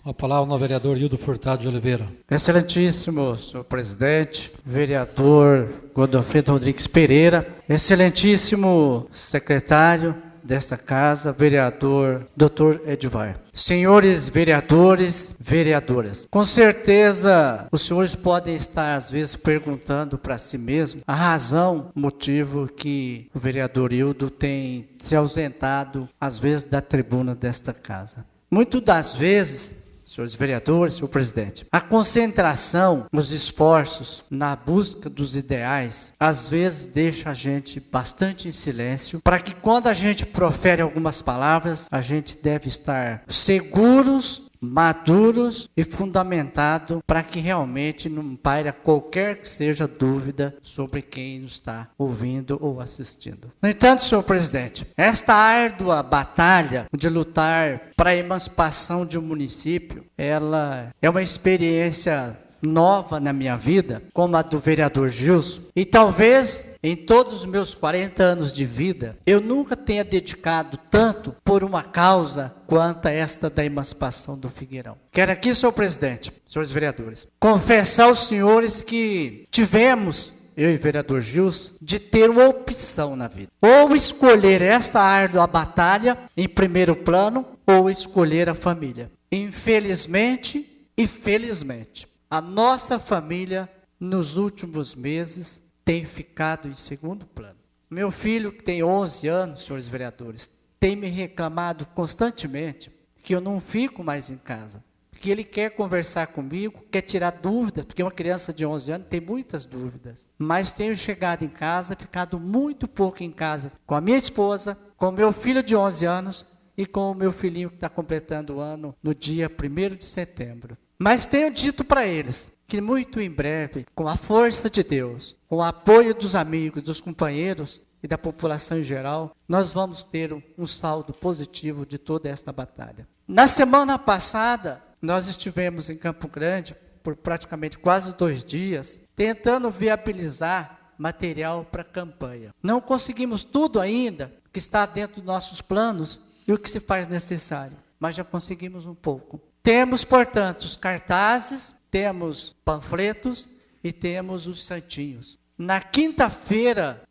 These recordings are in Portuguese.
A palavra ao vereador Hildo Furtado de Oliveira. Excelentíssimo senhor presidente, vereador Godofredo Rodrigues Pereira, excelentíssimo secretário desta casa, vereador Dr. Edvar. Senhores vereadores, vereadoras, com certeza os senhores podem estar às vezes perguntando para si mesmo a razão, o motivo que o vereador Hildo tem se ausentado às vezes da tribuna desta casa. Muitas das vezes, senhores vereadores, senhor presidente, a concentração, os esforços na busca dos ideais, às vezes deixa a gente bastante em silêncio, para que quando a gente profere algumas palavras, a gente deve estar seguros, maduros e fundamentado para que realmente não paire qualquer que seja dúvida sobre quem nos está ouvindo ou assistindo. No entanto, senhor presidente, esta árdua batalha de lutar para a emancipação de um município, ela é uma experiência nova na minha vida, como a do vereador Gilson, e talvez em todos os meus 40 anos de vida, eu nunca tenha dedicado tanto por uma causa quanto a esta da emancipação do Figueirão. Quero aqui, senhor presidente, senhores vereadores, confessar aos senhores que tivemos, eu e o vereador Gilson, de ter uma opção na vida. Ou escolher esta árdua batalha em primeiro plano, ou escolher a família. Infelizmente e felizmente, a nossa família, nos últimos meses, tem ficado em segundo plano. Meu filho, que tem 11 anos, senhores vereadores, tem me reclamado constantemente que eu não fico mais em casa, que ele quer conversar comigo, quer tirar dúvidas, porque uma criança de 11 anos tem muitas dúvidas. Mas tenho chegado em casa, ficado muito pouco em casa com a minha esposa, com meu filho de 11 anos e com o meu filhinho que está completando o ano no dia 1º de setembro. Mas tenho dito para eles que muito em breve, com a força de Deus, com o apoio dos amigos, dos companheiros e da população em geral, nós vamos ter um saldo positivo de toda esta batalha. Na semana passada, nós estivemos em Campo Grande por praticamente quase 2 dias, tentando viabilizar material para a campanha. Não conseguimos tudo ainda que está dentro dos nossos planos e o que se faz necessário, mas já conseguimos um pouco. Temos, portanto, os cartazes, temos panfletos e temos os santinhos. Na quinta-feira,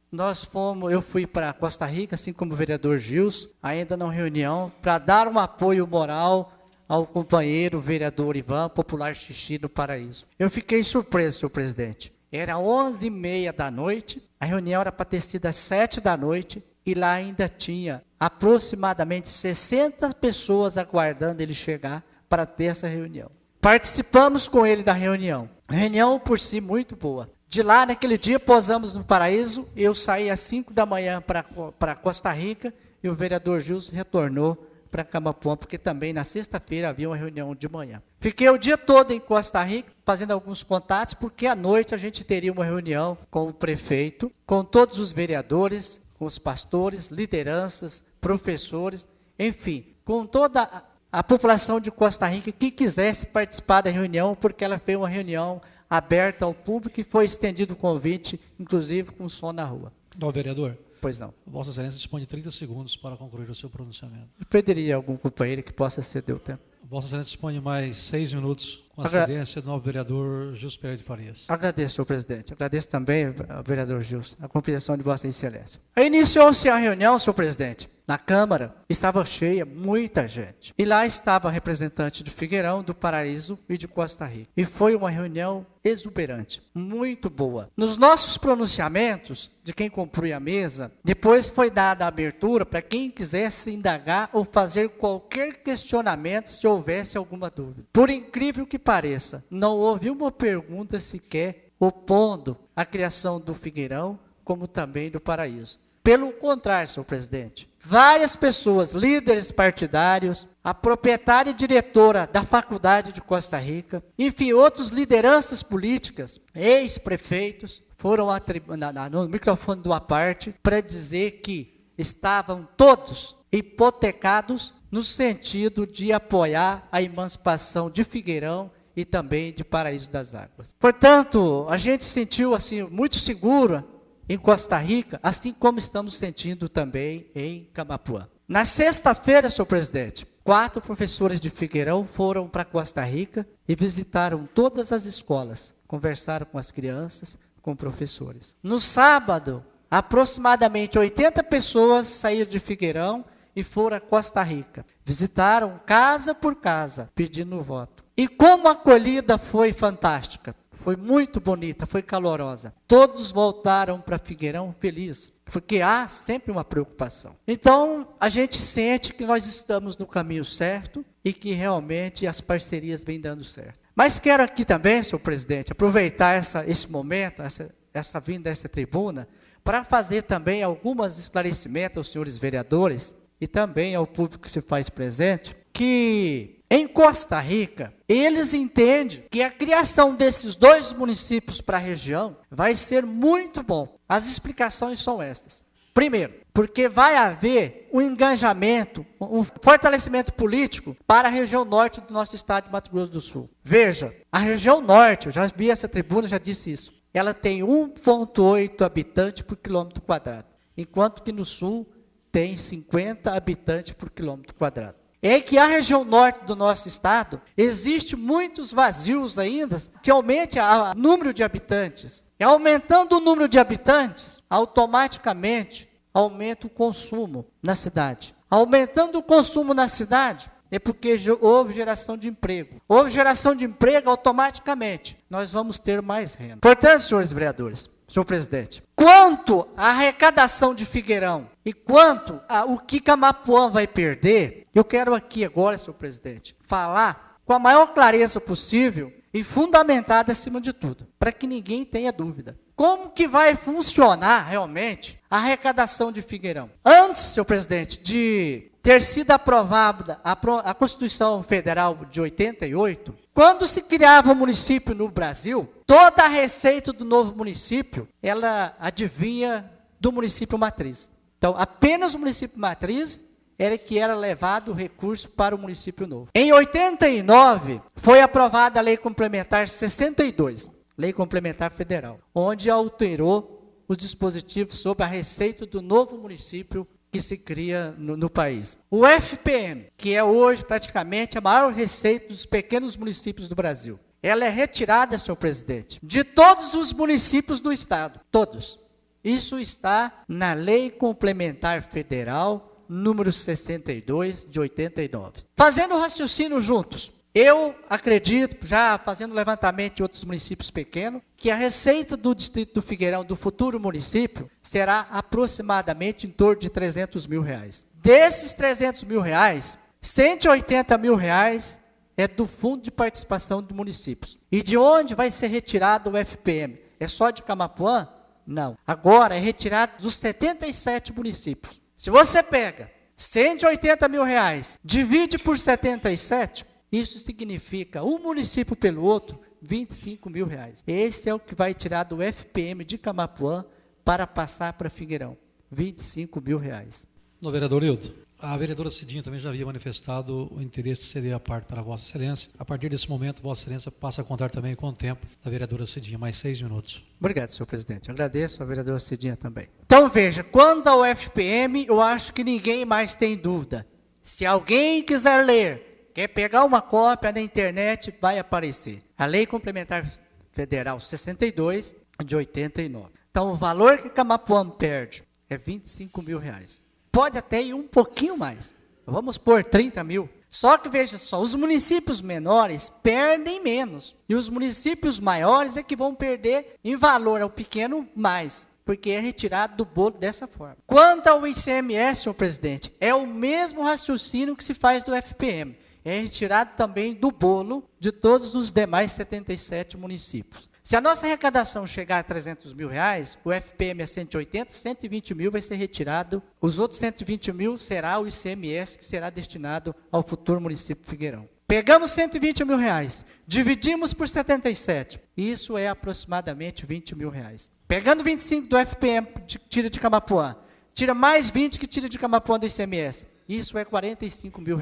eu fui para Costa Rica, assim como o vereador Gilson, ainda na reunião, para dar um apoio moral ao companheiro vereador Ivan, popular Xixi do Paraíso. Eu fiquei surpreso, senhor presidente. Era 11h30 da noite, a reunião era para ter sido às 7 da noite, e lá ainda tinha aproximadamente 60 pessoas aguardando ele chegar para ter essa reunião. Participamos com ele da reunião. Reunião por si muito boa. De lá, naquele dia, posamos no Paraíso. Eu saí às 5 da manhã para Costa Rica e o vereador Gilson retornou para Camapuã, porque também na sexta-feira havia uma reunião de manhã. Fiquei o dia todo em Costa Rica, fazendo alguns contatos, porque à noite a gente teria uma reunião com o prefeito, com todos os vereadores, com os pastores, lideranças, professores, enfim, com toda a população de Costa Rica que quisesse participar da reunião, porque ela foi uma reunião aberta ao público e foi estendido o convite, inclusive com som na rua. Não, vereador. Pois não. Vossa Excelência dispõe de 30 segundos para concluir o seu pronunciamento. Eu pediria algum companheiro que possa ceder o tempo. Vossa Excelência dispõe de mais 6 minutos com a cedência do novo vereador Gilson Pereira de Farias. Agradeço, senhor presidente. Agradeço também ao vereador Gilson, a compreensão de Vossa Excelência. Iniciou-se a reunião, senhor presidente. Na Câmara, estava cheia, muita gente. E lá estava representante do Figueirão, do Paraíso e de Costa Rica. E foi uma reunião exuberante, muito boa. Nos nossos pronunciamentos, de quem compunha a mesa, depois foi dada a abertura para quem quisesse indagar ou fazer qualquer questionamento se houvesse alguma dúvida. Por incrível que pareça, não houve uma pergunta sequer opondo a criação do Figueirão, como também do Paraíso. Pelo contrário, senhor presidente, várias pessoas, líderes partidários, a proprietária e diretora da Faculdade de Costa Rica, enfim, outras lideranças políticas, ex-prefeitos, foram no microfone do Aparte para dizer que estavam todos hipotecados no sentido de apoiar a emancipação de Figueirão e também de Paraíso das Águas. Portanto, a gente se sentiu assim muito seguro em Costa Rica, assim como estamos sentindo também em Camapuã. Na sexta-feira, senhor presidente, 4 professores de Figueirão foram para Costa Rica e visitaram todas as escolas, conversaram com as crianças, com professores. No sábado, aproximadamente 80 pessoas saíram de Figueirão e foram a Costa Rica. Visitaram casa por casa, pedindo voto. E como a acolhida foi fantástica, foi muito bonita, foi calorosa. Todos voltaram para Figueirão felizes, porque há sempre uma preocupação. Então, a gente sente que nós estamos no caminho certo e que realmente as parcerias vêm dando certo. Mas quero aqui também, senhor presidente, aproveitar esse momento, essa vinda dessa tribuna, para fazer também alguns esclarecimentos aos senhores vereadores e também ao público que se faz presente, que em Costa Rica, eles entendem que a criação desses 2 municípios para a região vai ser muito bom. As explicações são estas. Primeiro, porque vai haver um engajamento, um fortalecimento político para a região norte do nosso estado de Mato Grosso do Sul. Veja, a região norte, eu já vi essa tribuna, já disse isso, ela tem 1,8 habitantes por quilômetro quadrado, enquanto que no sul tem 50 habitantes por quilômetro quadrado. É que a região norte do nosso estado, existe muitos vazios ainda que aumente o número de habitantes. E aumentando o número de habitantes, automaticamente aumenta o consumo na cidade. Aumentando o consumo na cidade, é porque houve geração de emprego. Houve geração de emprego, automaticamente nós vamos ter mais renda. Portanto, senhores vereadores, senhor presidente, quanto à arrecadação de Figueirão e quanto ao que Camapuã vai perder, eu quero aqui agora, senhor presidente, falar com a maior clareza possível e fundamentada acima de tudo, para que ninguém tenha dúvida. Como que vai funcionar realmente a arrecadação de Figueirão? Antes, senhor presidente, de ter sido aprovada a Constituição Federal de 88, quando se criava um município no Brasil, toda a receita do novo município, ela advinha do município matriz. Então, apenas o município matriz era levado o recurso para o município novo. Em 89, foi aprovada a Lei Complementar 62, Lei Complementar Federal, onde alterou os dispositivos sobre a receita do novo município que se cria no país. O FPM, que é hoje praticamente a maior receita dos pequenos municípios do Brasil, ela é retirada, senhor presidente, de todos os municípios do estado, todos. Isso está na Lei Complementar Federal, número 62, de 89. Fazendo o raciocínio juntos, eu acredito, já fazendo levantamento de outros municípios pequenos, que a receita do Distrito do Figueirão, do futuro município, será aproximadamente em torno de R$300 mil. Desses R$300 mil, R$180 mil é do Fundo de Participação dos Municípios. E de onde vai ser retirado o FPM? É só de Camapuã? Não. Agora é retirado dos 77 municípios. Se você pega R$180 mil, divide por 77, isso significa um município pelo outro, R$25 mil. Esse é o que vai tirar do FPM de Camapuã para passar para Figueirão. R$25 mil. No vereador Hildo, a vereadora Cidinha também já havia manifestado o interesse de ceder a parte para Vossa Excelência. A partir desse momento, Vossa Excelência passa a contar também com o tempo da vereadora Cidinha, mais 6 minutos. Obrigado, senhor presidente. Agradeço a vereadora Cidinha também. Então, veja, quando ao FPM, eu acho que ninguém mais tem dúvida. Se alguém quiser ler, quer pegar uma cópia na internet, vai aparecer. A Lei Complementar Federal 62, de 89. Então, o valor que Camapuã perde é R$25 mil. Pode até ir um pouquinho mais. Vamos pôr 30 mil. Só que, veja só, os municípios menores perdem menos. E os municípios maiores é que vão perder em valor ao pequeno mais. Porque é retirado do bolo dessa forma. Quanto ao ICMS, senhor presidente, é o mesmo raciocínio que se faz do FPM. É retirado também do bolo de todos os demais 77 municípios. Se a nossa arrecadação chegar a R$300 mil, o FPM é 180, 120 mil vai ser retirado. Os outros 120 mil será o ICMS que será destinado ao futuro município de Figueirão. Pegamos R$120 mil, dividimos por 77, isso é aproximadamente R$20 mil. Pegando 25 do FPM, tira de Camapuã, tira mais 20 que tira de Camapuã do ICMS, isso é R$45 mil.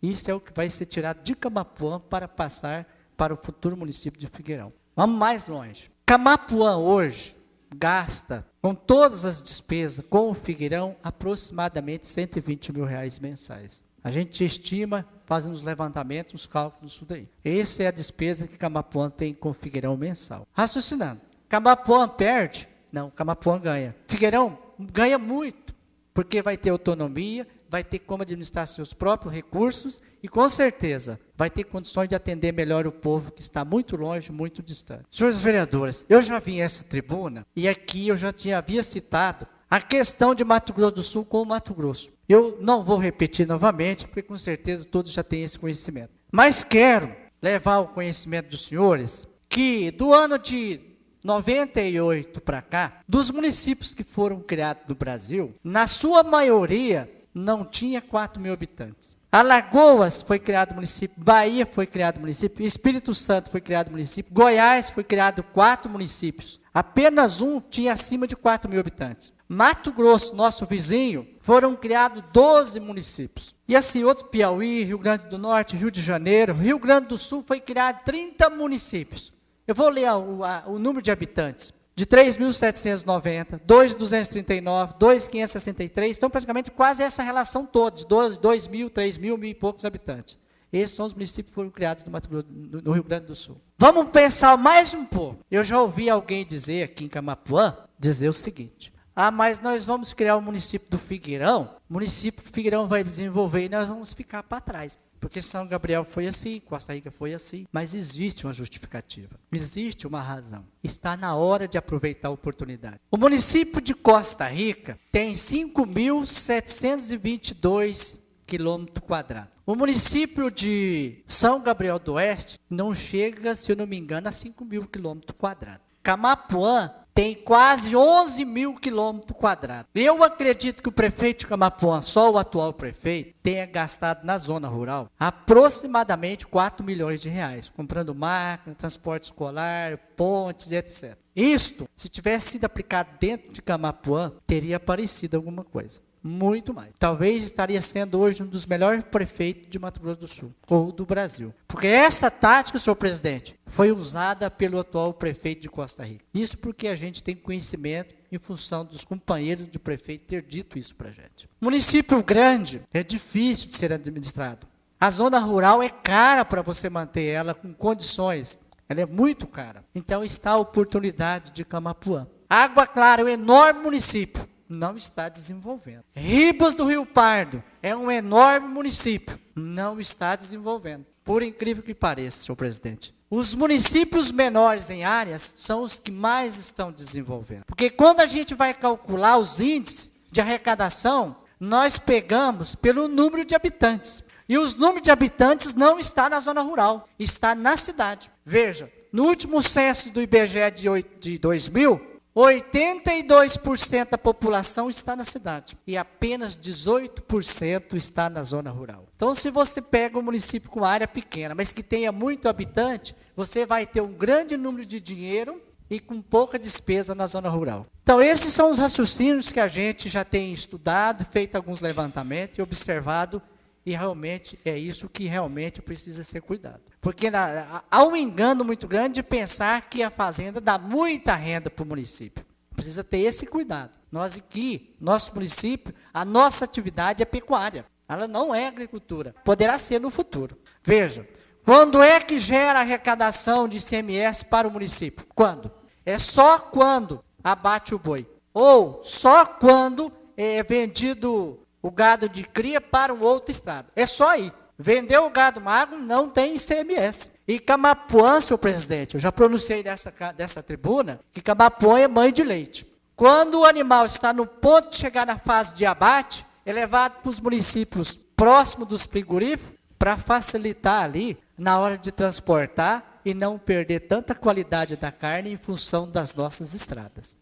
Isso é o que vai ser tirado de Camapuã para passar para o futuro município de Figueirão. Vamos mais longe. Camapuã hoje gasta, com todas as despesas, com o Figueirão, aproximadamente R$120 mil mensais. A gente estima, fazendo os levantamentos, os cálculos disso daí. Essa é a despesa que Camapuã tem com Figueirão mensal. Raciocinando, Camapuã perde? Não, Camapuã ganha. Figueirão ganha muito, porque vai ter autonomia, vai ter como administrar seus próprios recursos e, com certeza, vai ter condições de atender melhor o povo que está muito longe, muito distante. Senhores vereadores, eu já vim a essa tribuna e aqui eu já havia citado a questão de Mato Grosso do Sul com o Mato Grosso. Eu não vou repetir novamente, porque com certeza todos já têm esse conhecimento. Mas quero levar ao conhecimento dos senhores que do ano de 98 para cá, dos municípios que foram criados no Brasil, na sua maioria não tinha 4 mil habitantes. Alagoas foi criado município, Bahia foi criado município, Espírito Santo foi criado município, Goiás foi criado 4 municípios. Apenas um tinha acima de 4 mil habitantes. Mato Grosso, nosso vizinho, foram criados 12 municípios. E assim, outros, Piauí, Rio Grande do Norte, Rio de Janeiro, Rio Grande do Sul foi criado 30 municípios. Eu vou ler o número de habitantes. De 3.790, 2.239, 2.563, então praticamente quase essa relação toda, de 2.000, 3.000, mil e poucos habitantes. Esses são os municípios que foram criados no Mato Grosso, no Rio Grande do Sul. Vamos pensar mais um pouco. Eu já ouvi alguém dizer aqui em Camapuã, dizer o seguinte: mas nós vamos criar o município do Figueirão, o município do Figueirão vai desenvolver e nós vamos ficar para trás. Porque São Gabriel foi assim, Costa Rica foi assim. Mas existe uma justificativa, existe uma razão. Está na hora de aproveitar a oportunidade. O município de Costa Rica tem 5.722 quilômetros quadrados. O município de São Gabriel do Oeste não chega, se eu não me engano, a 5.000 quilômetros quadrados. Camapuã tem quase 11 mil quilômetros quadrados. Eu acredito que o prefeito de Camapuã, só o atual prefeito, tenha gastado na zona rural aproximadamente 4 milhões de reais, comprando máquina, transporte escolar, pontes, etc. Isto, se tivesse sido aplicado dentro de Camapuã, teria aparecido alguma coisa. Muito mais. Talvez estaria sendo hoje um dos melhores prefeitos de Mato Grosso do Sul, ou do Brasil. Porque essa tática, senhor presidente, foi usada pelo atual prefeito de Costa Rica. Isso porque a gente tem conhecimento em função dos companheiros de prefeito ter dito isso para a gente. Município grande é difícil de ser administrado. A zona rural é cara para você manter ela com condições. Ela é muito cara. Então está a oportunidade de Camapuã. Água Clara é um enorme município. Não está desenvolvendo. Ribas do Rio Pardo é um enorme município, não está desenvolvendo. Por incrível que pareça, senhor presidente. Os municípios menores em áreas são os que mais estão desenvolvendo. Porque quando a gente vai calcular os índices de arrecadação, nós pegamos pelo número de habitantes. E os números de habitantes não está na zona rural, está na cidade. Veja, no último censo do IBGE de 2000, 82% da população está na cidade e apenas 18% está na zona rural. Então, se você pega um município com área pequena, mas que tenha muito habitante, você vai ter um grande número de dinheiro e com pouca despesa na zona rural. Então, esses são os raciocínios que a gente já tem estudado, feito alguns levantamentos e observado, e realmente é isso que realmente precisa ser cuidado. Porque há um engano muito grande de pensar que a fazenda dá muita renda para o município. Precisa ter esse cuidado. Nós aqui, nosso município, a nossa atividade é pecuária. Ela não é agricultura. Poderá ser no futuro. Veja, quando é que gera arrecadação de ICMS para o município? Quando? É só quando abate o boi. Ou só quando é vendido o gado de cria para um outro estado. É só aí. Vendeu o gado magro, não tem ICMS. E Camapuã, senhor presidente, eu já pronunciei dessa tribuna, que Camapuã é mãe de leite. Quando o animal está no ponto de chegar na fase de abate, é levado para os municípios próximos dos frigoríficos, para facilitar ali, na hora de transportar, e não perder tanta qualidade da carne em função das nossas estradas.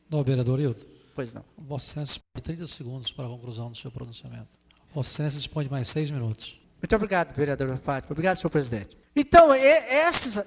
Não, vereador Hilton. Pois não. Vossa Excelência dispõe de 30 segundos para a conclusão do seu pronunciamento. Vossa Excelência dispõe de mais 6 minutos. Muito obrigado, vereador Fátima. Obrigado, senhor presidente. Então, esses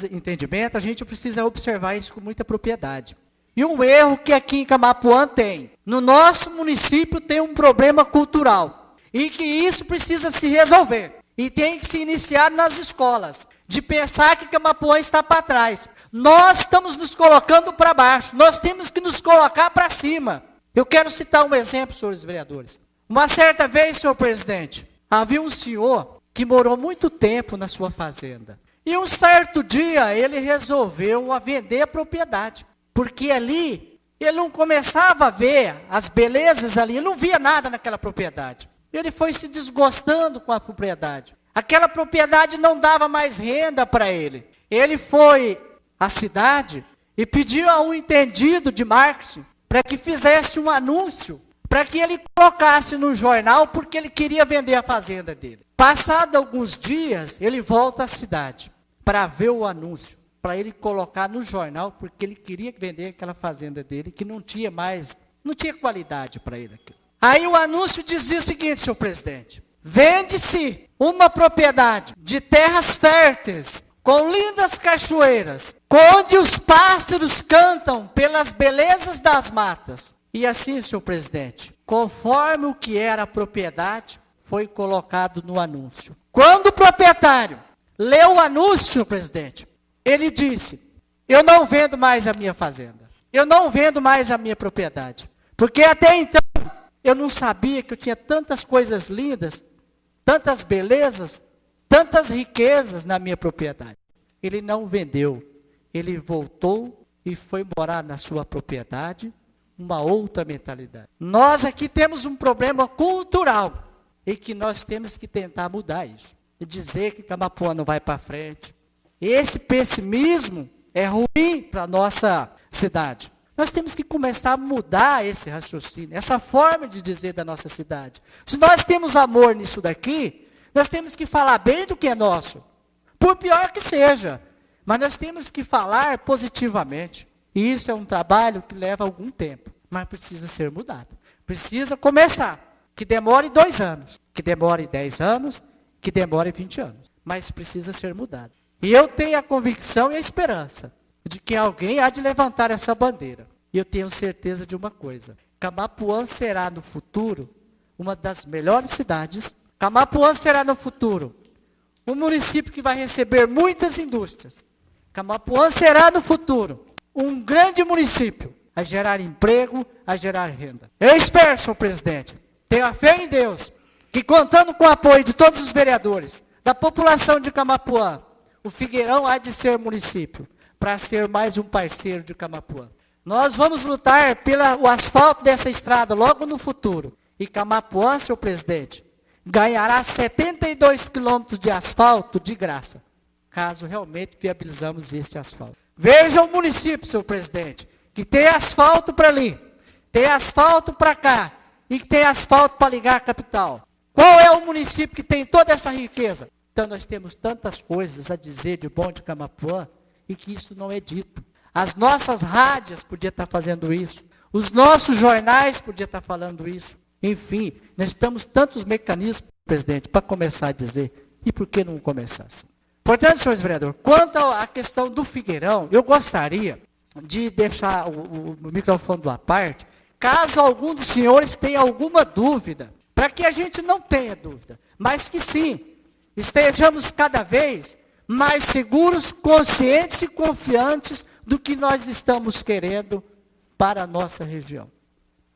entendimentos, a gente precisa observar isso com muita propriedade. E um erro que aqui em Camapuã tem. No nosso município tem um problema cultural. E que isso precisa se resolver. E tem que se iniciar nas escolas. De pensar que Camapuã está para trás. Nós estamos nos colocando para baixo. Nós temos que nos colocar para cima. Eu quero citar um exemplo, senhores vereadores. O Uma certa vez, senhor presidente, havia um senhor que morou muito tempo na sua fazenda. E um certo dia ele resolveu vender a propriedade. Porque ali ele não começava a ver as belezas ali, ele não via nada naquela propriedade. Ele foi se desgostando com a propriedade. Aquela propriedade não dava mais renda para ele. Ele foi à cidade e pediu a um entendido de marketing para que fizesse um anúncio, para que ele colocasse no jornal, porque ele queria vender a fazenda dele. Passado alguns dias, ele volta à cidade para ver o anúncio, para ele colocar no jornal, porque ele queria vender aquela fazenda dele, que não tinha qualidade para ele aqui. Aí o anúncio dizia o seguinte, senhor presidente: vende-se uma propriedade de terras férteis, com lindas cachoeiras, onde os pássaros cantam pelas belezas das matas. E assim, senhor presidente, conforme o que era a propriedade, foi colocado no anúncio. Quando o proprietário leu o anúncio, senhor presidente, ele disse: eu não vendo mais a minha fazenda, eu não vendo mais a minha propriedade, porque até então eu não sabia que eu tinha tantas coisas lindas, tantas belezas, tantas riquezas na minha propriedade. Ele não vendeu, ele voltou e foi morar na sua propriedade, uma outra mentalidade. Nós aqui temos um problema cultural e que nós temos que tentar mudar isso. E dizer que Camapuã não vai para frente. Esse pessimismo é ruim para a nossa cidade. Nós temos que começar a mudar esse raciocínio, essa forma de dizer da nossa cidade. Se nós temos amor nisso daqui, nós temos que falar bem do que é nosso. Por pior que seja. Mas nós temos que falar positivamente. E isso é um trabalho que leva algum tempo. Mas precisa ser mudado. Precisa começar. Que demore 2 anos. Que demore 10 anos. Que demore 20 anos. Mas precisa ser mudado. E eu tenho a convicção e a esperança de que alguém há de levantar essa bandeira. E eu tenho certeza de uma coisa. Camapuã será no futuro uma das melhores cidades. Camapuã será no futuro um município que vai receber muitas indústrias. Camapuã será no futuro um grande município a gerar emprego, a gerar renda. Eu espero, senhor presidente, tenho a fé em Deus, que contando com o apoio de todos os vereadores, da população de Camapuã, o Figueirão há de ser município, para ser mais um parceiro de Camapuã. Nós vamos lutar pelo asfalto dessa estrada logo no futuro. E Camapuã, senhor presidente, ganhará 72 quilômetros de asfalto de graça, caso realmente viabilizamos esse asfalto. Veja o município, senhor presidente, que tem asfalto para ali, tem asfalto para cá, e que tem asfalto para ligar a capital. Qual é o município que tem toda essa riqueza? Então nós temos tantas coisas a dizer de bom de Camapuã, e que isso não é dito. As nossas rádios podiam estar fazendo isso, os nossos jornais podiam estar falando isso. Enfim, nós temos tantos mecanismos, presidente, para começar a dizer, e por que não começar assim? Portanto, senhores vereadores, quanto à questão do Figueirão, eu gostaria de deixar o microfone à parte, caso algum dos senhores tenha alguma dúvida, para que a gente não tenha dúvida, mas que sim, estejamos cada vez mais seguros, conscientes e confiantes do que nós estamos querendo para a nossa região.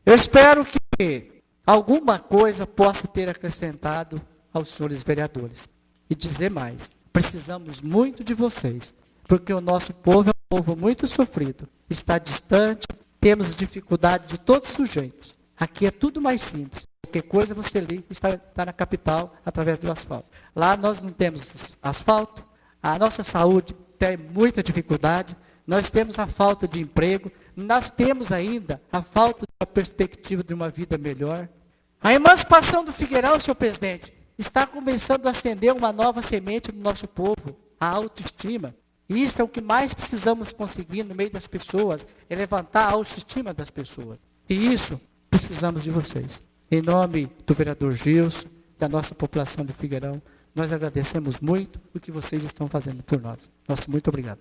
Eu espero que alguma coisa possa ter acrescentado aos senhores vereadores. E dizer mais, precisamos muito de vocês, porque o nosso povo é um povo muito sofrido, está distante, temos dificuldade de todos os jeitos. Aqui é tudo mais simples. Qualquer coisa você liga, está na capital através do asfalto. Lá nós não temos asfalto, a nossa saúde tem muita dificuldade, nós temos a falta de emprego, nós temos ainda a falta da perspectiva de uma vida melhor. A emancipação do Figueirão, senhor presidente, está começando a acender uma nova semente no nosso povo, a autoestima. E isso é o que mais precisamos conseguir no meio das pessoas, é levantar a autoestima das pessoas. E isso precisamos de vocês. Em nome do vereador Gilson, da nossa população do Figueirão, nós agradecemos muito o que vocês estão fazendo por nós. Muito obrigado.